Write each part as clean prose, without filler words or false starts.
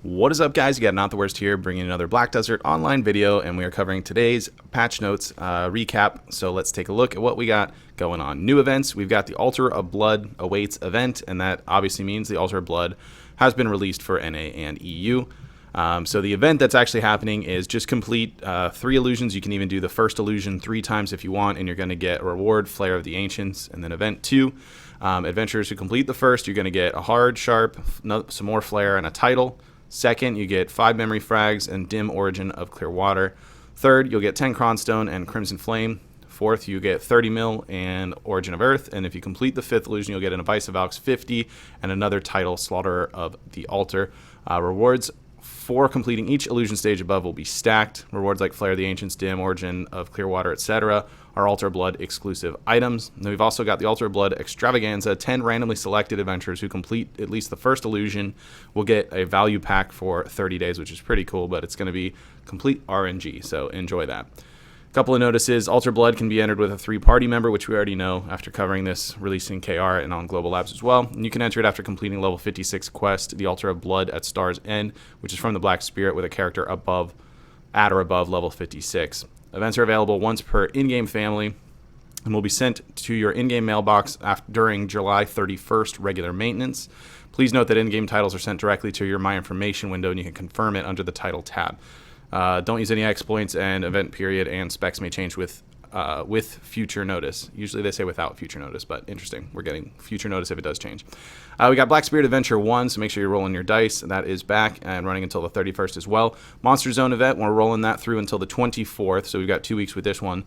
What is up, guys? You got Not the Worst here, bringing another Black Desert online video, and we are covering today's patch notes recap. So let's take a look at what we got going on. New events, we've got the Altar of Blood awaits event, and that obviously means the Altar of Blood has been released for NA and EU. So the event that's actually happening is just complete 3 illusions. You can even do the first illusion 3 times if you want, and you're going to get a reward, Flare of the Ancients. And then event 2, adventurers who complete the first, you're going to get a hard, sharp, some more flare, and a title. Second, you get 5 memory frags and dim Origin of Clear Water. Third, you'll get 10 Cronstone and Crimson Flame. Fourth, you get 30 mil and Origin of Earth. And if you complete the 5th illusion, you'll get an Abyss of Valks 50 and another title, Slaughterer of the Altar. Rewards for completing each illusion stage above will be stacked. Rewards like Flare of the Ancients, Dim, Origin of Clearwater, etc. are Altar of Blood exclusive items. And then we've also got the Altar of Blood Extravaganza. 10 randomly selected adventurers who complete at least the first illusion will get a value pack for 30 days, which is pretty cool, but it's going to be complete RNG, so enjoy that. Couple of notices. Altar Blood can be entered with a 3-party member, which we already know after covering this, releasing KR and on Global Labs as well. And you can enter it after completing level 56 quest, the Altar of Blood at Star's End, which is from the Black Spirit with a character at or above level 56. Events are available once per in-game family and will be sent to your in-game mailbox during July 31st regular maintenance. Please note that in-game titles are sent directly to your My Information window, and you can confirm it under the title tab. Don't use any exploits, and event period and specs may change with future notice. Usually they say without future notice, but interesting. We're getting future notice if it does change. We got Black Spirit Adventure 1, so make sure you're rolling your dice. That is back and running until the 31st as well. Monster Zone event, we're rolling that through until the 24th, so we've got 2 weeks with this one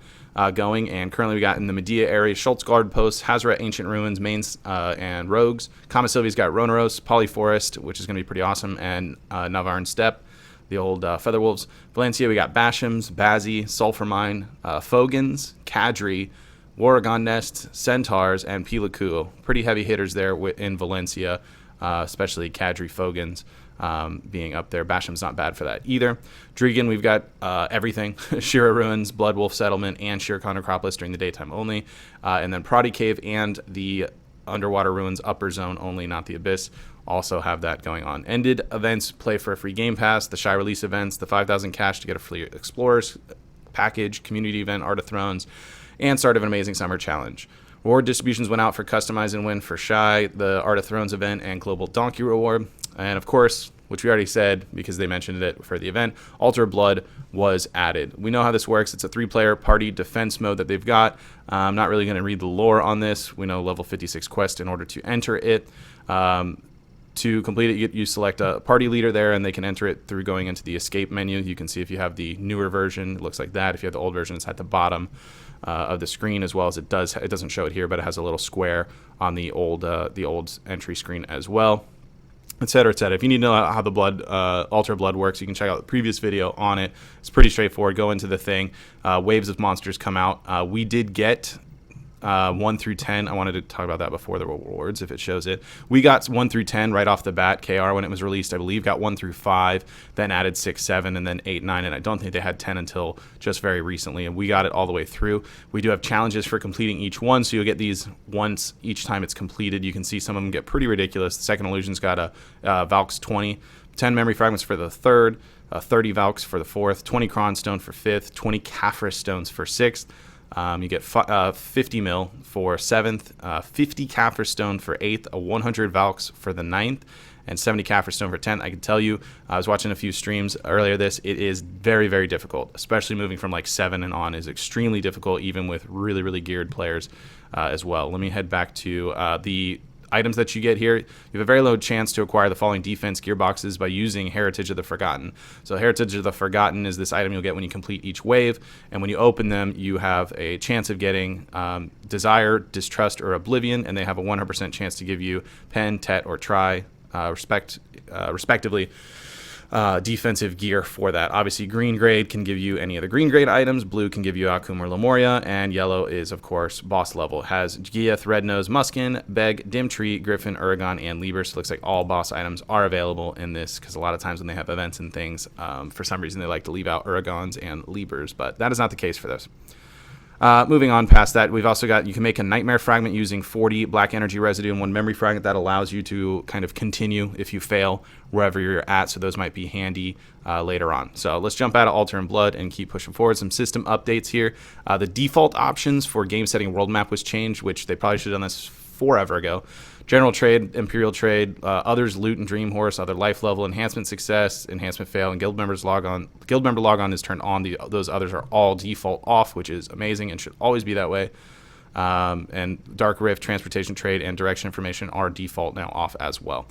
going. And currently we got in the Medea area, Schultz Guard Post, Hazaret Ancient Ruins, Mains, and Rogues. Kama Sylvia's got Ronaros, Polyforest, which is going to be pretty awesome, and Navarne Steppe, the old Featherwolves. Valencia, we got Bashams, Bazzi, Sulphur Mine, Fogans, Kadri, Warragon Nest, Centaurs, and Pilaku. Pretty heavy hitters there in Valencia, especially Kadri, Fogans being up there. Basham's not bad for that either. Drigan, we've got everything. Shira Ruins, Bloodwolf Settlement, and Shirkan Necropolis during the daytime only. And then Prodi Cave and the Underwater Ruins Upper Zone only, not the Abyss. Also have that going on. Ended events play for a free game pass, the Shy release events, the 5,000 cash to get a free Explorers package, community event, Art of Thrones, and start of an Amazing Summer Challenge. Reward distributions went out for Customize and Win for Shy, the Art of Thrones event, and Global Donkey Reward. And of course, which we already said because they mentioned it for the event, Altar of Blood was added. We know how this works. It's a 3-player party defense mode that they've got. I'm not really going to read the lore on this. We know level 56 quest in order to enter it. To complete it, you select a party leader there, and they can enter it through going into the escape menu. You can see if you have the newer version, it looks like that. If you have the old version, it's at the bottom of the screen, as well as it doesn't show it here, but it has a little square on the old entry screen as well, etc., etc. If you need to know how the Altar of Blood works, you can check out the previous video on it. It's pretty straightforward. Go into the thing. Waves of monsters come out. We did get 1 through 10. I wanted to talk about that before the rewards, if it shows it. We got 1 through 10 right off the bat. KR, when it was released, I believe, got 1 through 5, then added 6, 7, and then 8, 9, and I don't think they had 10 until just very recently, and we got it all the way through. We do have challenges for completing each one, so you'll get these once each time it's completed. You can see some of them get pretty ridiculous. The second illusion's got a Valks 20, 10 memory fragments for the third, 30 Valks for the fourth, 20 Cronstone for fifth, 20 Caphras stones for sixth. You get 50 mil for 7th, 50 Caphras Stone for 8th, a 100 Valks for the 9th, and 70 Caphras Stone for 10th. I can tell you, I was watching a few streams earlier it is very, very difficult, especially moving from like 7 and on is extremely difficult, even with really, really geared players as well. Let me head back to the items that you get here. You have a very low chance to acquire the following defense gearboxes by using Heritage of the Forgotten. So Heritage of the Forgotten is this item you'll get when you complete each wave, and when you open them, you have a chance of getting Desire, Distrust, or Oblivion, and they have a 100% chance to give you Pen, Tet, or Try, respectively. Defensive gear for that. Obviously, green grade can give you any of the green grade items, blue can give you Akum or Lemuria, and yellow is, of course, boss level. It has Gieth, Rednose, Muskin, Beg, Dimtree, Griffin, Uragon, and Lieber. So it looks like all boss items are available in this, because a lot of times when they have events and things, for some reason they like to leave out Uragons and Liebers, but that is not the case for this. Moving on past that, we've also got, you can make a nightmare fragment using 40 black energy residue and 1 memory fragment. That allows you to kind of continue if you fail wherever you're at. So those might be handy later on. So let's jump out of Altar and Blood and keep pushing forward. Some system updates here. The default options for game setting world map was changed, which they probably should have done this forever ago. General trade, Imperial trade, others loot and Dream Horse, other life level, enhancement success, enhancement fail, and guild member logon is turned on. Those others are all default off, which is amazing and should always be that way. And Dark Rift, transportation trade, and direction information are default now off as well.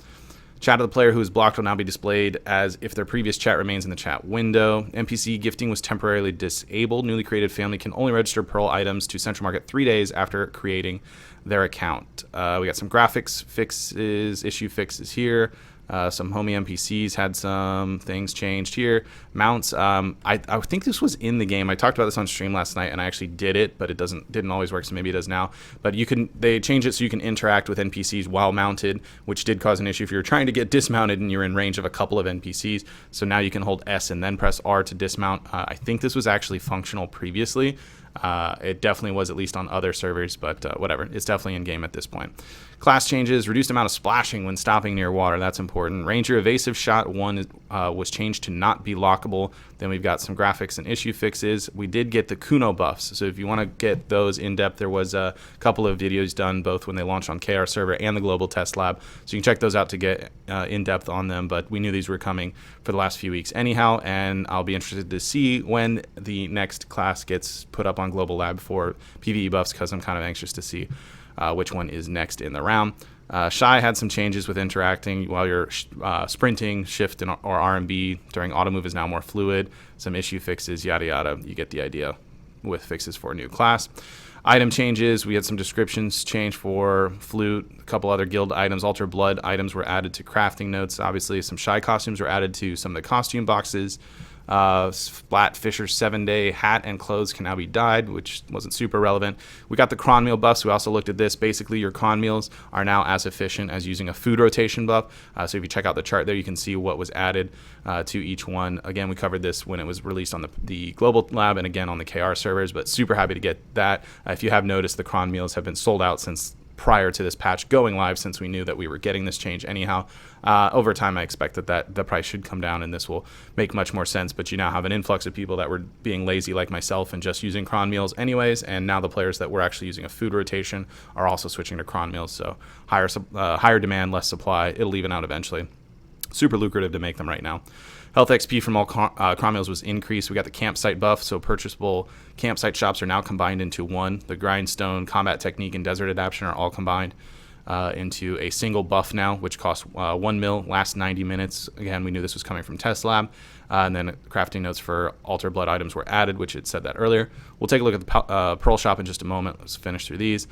Chat of the player who is blocked will now be displayed as if their previous chat remains in the chat window. NPC gifting was temporarily disabled. Newly created family can only register Pearl items to Central Market 3 days after creating their account. We got some graphics fixes, issue fixes here. Some homie NPCs had some things changed here. Mounts, I think this was in the game. I talked about this on stream last night, and I actually did it, but it didn't always work, so maybe it does now. But they changed it so you can interact with NPCs while mounted, which did cause an issue if you're trying to get dismounted and you're in range of a couple of NPCs. So now you can hold S and then press R to dismount. I think this was actually functional previously. It definitely was, at least on other servers, but whatever. It's definitely in game at this point. Class changes, reduced amount of splashing when stopping near water. That's important. Ranger evasive shot 1 was changed to not be lockable. Then we've got some graphics and issue fixes. We did get the Kuno buffs. So if you want to get those in depth, there was a couple of videos done both when they launched on KR server and the global test lab. So you can check those out to get in depth on them. But we knew these were coming for the last few weeks anyhow, and I'll be interested to see when the next class gets put up on global lab for PvE buffs, because I'm kind of anxious to see which one is next in the round. Shy had some changes with interacting while you're sprinting. Shift or R&B during auto move is now more fluid. Some issue fixes, yada yada. You get the idea with fixes for a new class. Item changes, we had some descriptions change for Flute, a couple other guild items. Altar Blood items were added to crafting notes. Obviously, some Shy costumes were added to some of the costume boxes. Splat Fisher's 7-day hat and clothes can now be dyed, which wasn't super relevant. We got the cron meal buffs. We also looked at this. Basically, your cron meals are now as efficient as using a food rotation buff. So if you check out the chart there, you can see what was added to each one. Again, we covered this when it was released on the global lab and again on the KR servers, but super happy to get that. If you have noticed, the cron meals have been sold out since prior to this patch going live, since we knew that we were getting this change anyhow. Over time, I expect that the price should come down and this will make much more sense, but you now have an influx of people that were being lazy like myself and just using cron meals anyways, and now the players that were actually using a food rotation are also switching to cron meals, so higher demand, less supply. It'll even out eventually. Super lucrative to make them right now. Health XP from all cron meals was increased. We got the campsite buff, so purchasable campsite shops are now combined into one. The grindstone, combat technique, and desert adaptation are all combined into a single buff now, which costs 1 mil, lasts 90 minutes. Again, we knew this was coming from Test Lab. And then crafting notes for Altar Blood items were added, which it said that earlier. We'll take a look at the Pearl shop in just a moment. Let's finish through these.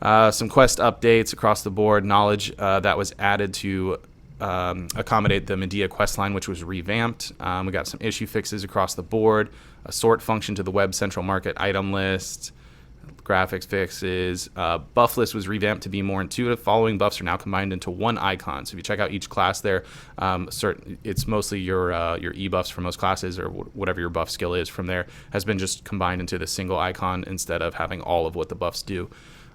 Some quest updates across the board. Knowledge that was added to accommodate the Medea quest line, which was revamped. We got some issue fixes across the board, a sort function to the web central market item list, graphics fixes. Buff list was revamped to be more intuitive. Following buffs are now combined into one icon. So if you check out each class there, it's mostly your e-buffs for most classes, or whatever your buff skill is from there, has been just combined into the single icon instead of having all of what the buffs do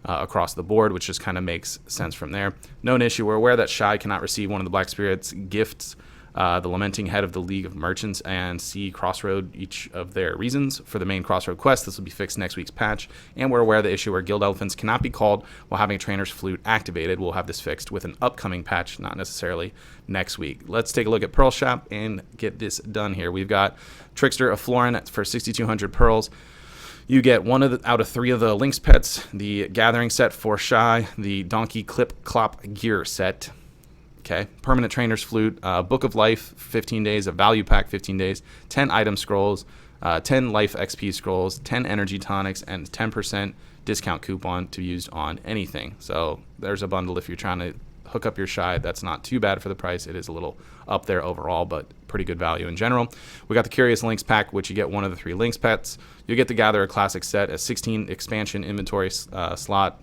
across the board, which just kind of makes sense from there. Known issue, we're aware that Shy cannot receive one of the Black Spirits gifts, the Lamenting Head of the League of Merchants and C Crossroad, each of their reasons. For the main Crossroad quest, this will be fixed next week's patch, and we're aware of the issue where Guild Elephants cannot be called while having a Trainer's Flute activated. We'll have this fixed with an upcoming patch, not necessarily next week. Let's take a look at Pearl Shop and get this done here. We've got Trickster of Florin for 6,200 pearls. You get one out of 3 of the Lynx pets, the Gathering set for Shy, the Donkey Clip Clop Gear set. Okay, Permanent Trainer's Flute, Book of Life, 15 days, a Value Pack, 15 days, 10 item scrolls, 10 Life XP scrolls, 10 energy tonics, and 10% discount coupon to be used on anything. So there's a bundle if you're trying to hook up your Shy. That's not too bad for the price. It is a little up there overall, but pretty good value in general. We got the Curious Lynx pack, which you get one of the 3 Lynx pets. You get the Gatherer Classic set, a 16 expansion inventory slot,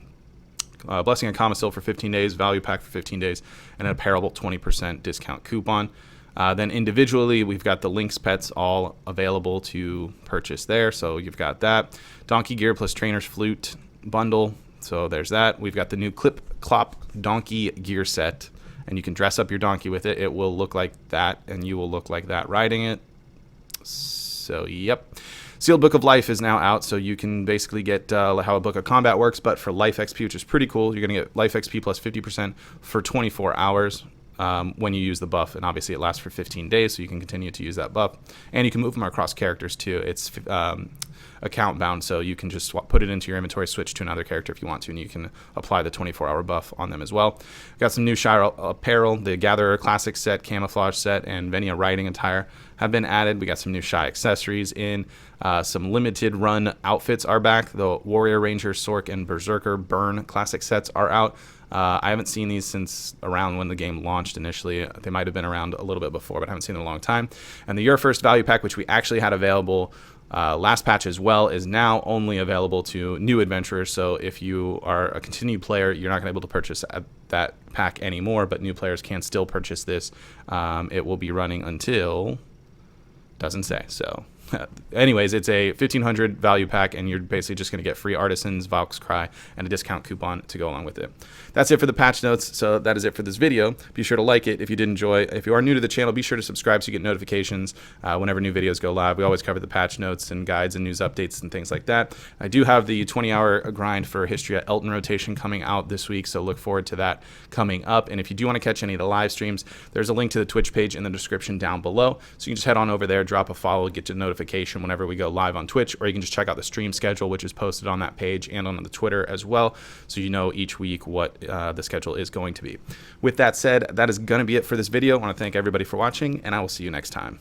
Blessing and Comicil for 15 days, Value Pack for 15 days, and an apparel 20% discount coupon. Then individually, we've got the Lynx pets all available to purchase there. So you've got that. Donkey gear plus trainer's flute bundle. So there's that. We've got the new Clip Clop donkey gear set. And you can dress up your donkey with it. It will look like that, and you will look like that riding it. So, yep. Sealed Book of Life is now out, so you can basically get how a Book of Combat works, but for Life XP, which is pretty cool. You're going to get Life XP plus 50% for 24 hours. When you use the buff, and obviously it lasts for 15 days, so you can continue to use that buff. And you can move them across characters too. It's account bound, so you can just put it into your inventory, switch to another character if you want to, and you can apply the 24-hour buff on them as well. We've got some new Shire apparel. The Gatherer Classic set, Camouflage set, and Venia Riding Attire have been added. We got some new Shy accessories in. Some limited run outfits are back. The Warrior, Ranger, Sork, and Berserker Burn classic sets are out. I haven't seen these since around when the game launched initially. They might have been around a little bit before, but I haven't seen them in a long time. And the Your First Value Pack, which we actually had available last patch as well, is now only available to new adventurers. So if you are a continued player, you're not going to be able to purchase that pack anymore, but new players can still purchase this. It will be running until... doesn't say, so... anyways, it's a 1500 value pack, and you're basically just going to get free Artisans, Valk's Cry, and a discount coupon to go along with it. That's it for the patch notes, so that is it for this video. Be sure to like it if you did enjoy. If you are new to the channel, be sure to subscribe so you get notifications whenever new videos go live. We always cover the patch notes and guides and news updates and things like that. I do have the 20-hour grind for History at Elton rotation coming out this week, so look forward to that coming up. And if you do want to catch any of the live streams, there's a link to the Twitch page in the description down below, so you can just head on over there, drop a follow, get your notification whenever we go live on Twitch, or you can just check out the stream schedule, which is posted on that page and on the Twitter as well, so you know each week what the schedule is going to be. With that said, that is going to be it for this video. I want to thank everybody for watching, and I will see you next time.